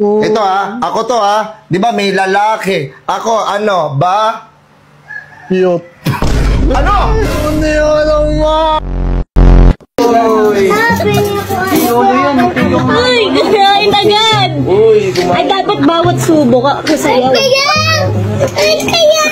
Ito ako to di ba may lalaki. Ako, ano, ba? Yup. Ano? Hindi ko alam mo. Uy. Uy, kumain agad. Ay, dapat bawat subo ka sayaw. Ay, kaya!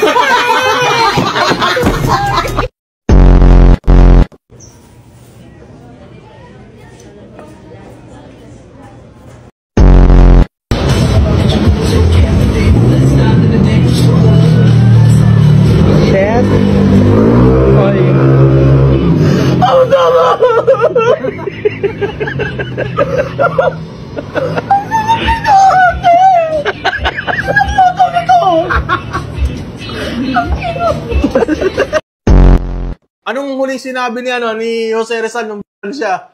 Anong huling sinabi ni Jose Rizal nung siya?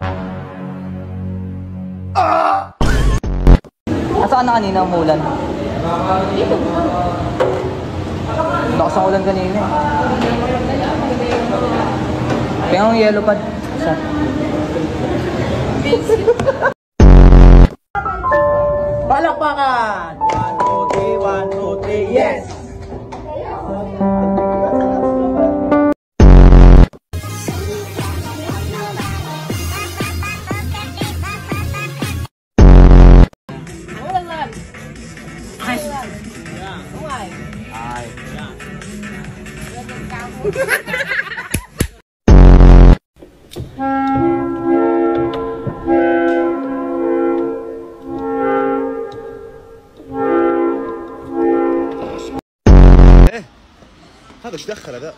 Nasaan na kanina umulan? Dito. Lakas ang ulan kanina. Kaya ang yellow pad. Saan? Palakpakan! 1, 2, 3, 1, 2, 3, yes! هذا ايش دخله ذا؟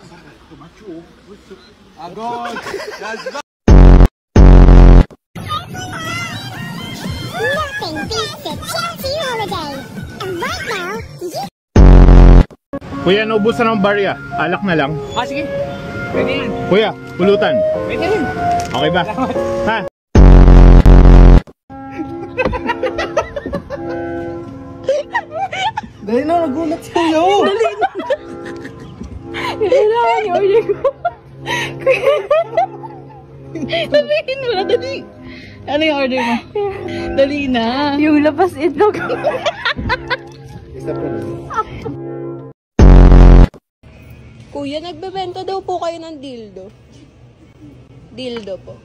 Nothing beats a Chelsea holiday. And right now, Kuya, naubusan ng barya. Alak na lang. Sige. Pwede yan. Kuya, pulutan. Pwede rin. Okay ba? Ha? Dali na, nagulat sa'yo. Dali na. Kailangan yung order ko. Sabihin mo na, dali. Ano yung order mo? Dali na. Yung lapas itlog. Kuya, nagbebenta daw po kayo ng dildo. Dildo po.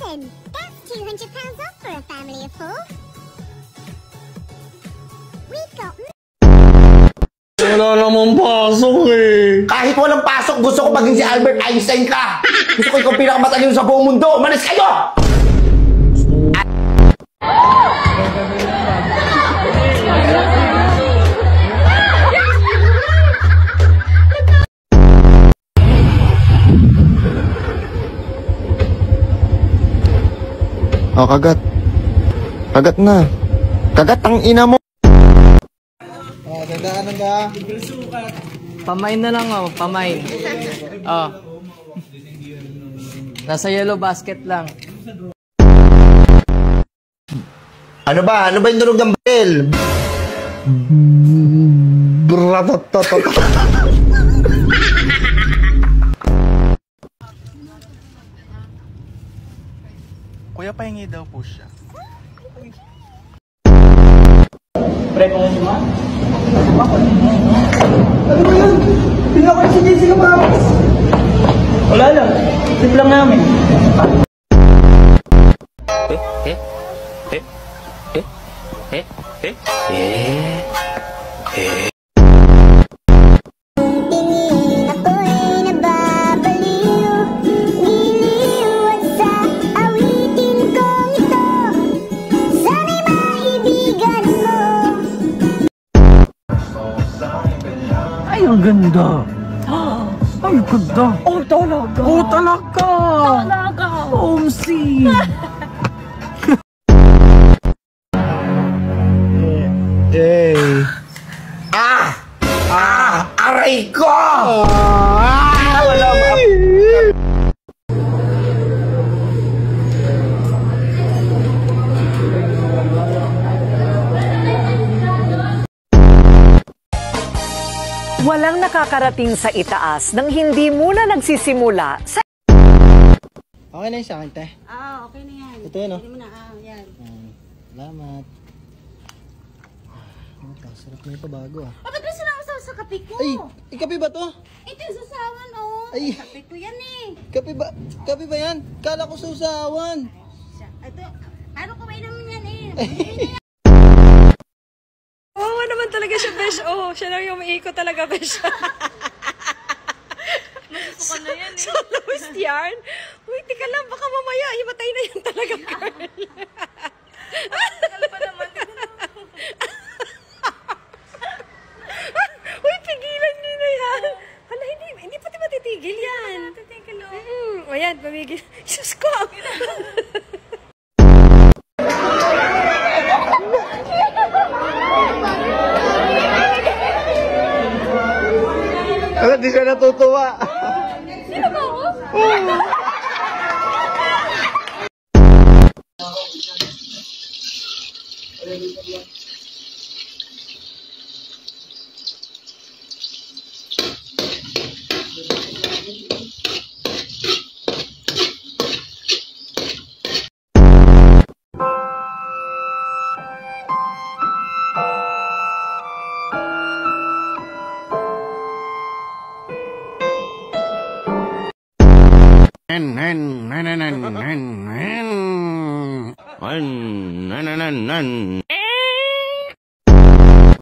That's £200 off for a family of 4. We've got... Wala namang pasok eh. Kahit walang pasok, gusto ko maging si Albert Einstein ka. Gusto ko ikaw pinakamatalino sa buong mundo. Umalis kayo! Oh, kagat. Kagat na. Kagat ang ina mo. Oh, dadaan na. Pamain na lang pamain. Oh. Nasa yellow basket lang. Ano ba? Ano ba yung tunog ng baril? Kuya, pahingi daw po siya. Pre, kung mo? Ano ba yun? Pinaka si Jessica Mamas. Wala lang. Tip lang namin. Ay, ang ganda. Ay, ganda. Oh, talaga. Oh, talaga. Talaga. Omsi. Yay! Aray ko! Walang nakakarating sa itaas nang hindi muna nagsisimula sa... Okay na yun sa akin, te. Okay na yan. Ito yun, no? Pwede mo na, yan. Salamat. Sarap na ito bago, ah. Ba't ba sinakasaw sa kape ko? Ay, kape ba to? Ito yung sasawan, oh. Ay. Kape ko yan, eh. Kape ba yan? Kala ko susawan. Ito, ano ko ba naman yan, eh? Oo naman talaga siya, Besh. Oo, siya lang yung umiikot talaga, Besh. Nasusuka na yan, eh. So, lost yarn? Uy, tika lang, baka mamaya, himatay na yan talaga, girl. Tagal pa naman. Uy, pigilan niyo na yan. Hala, hindi pati matitigil yan. Matitigil, oh. O yan, pamigil. Sus ko. Alam, di siya natutuwa. Sino ba ako? Nan.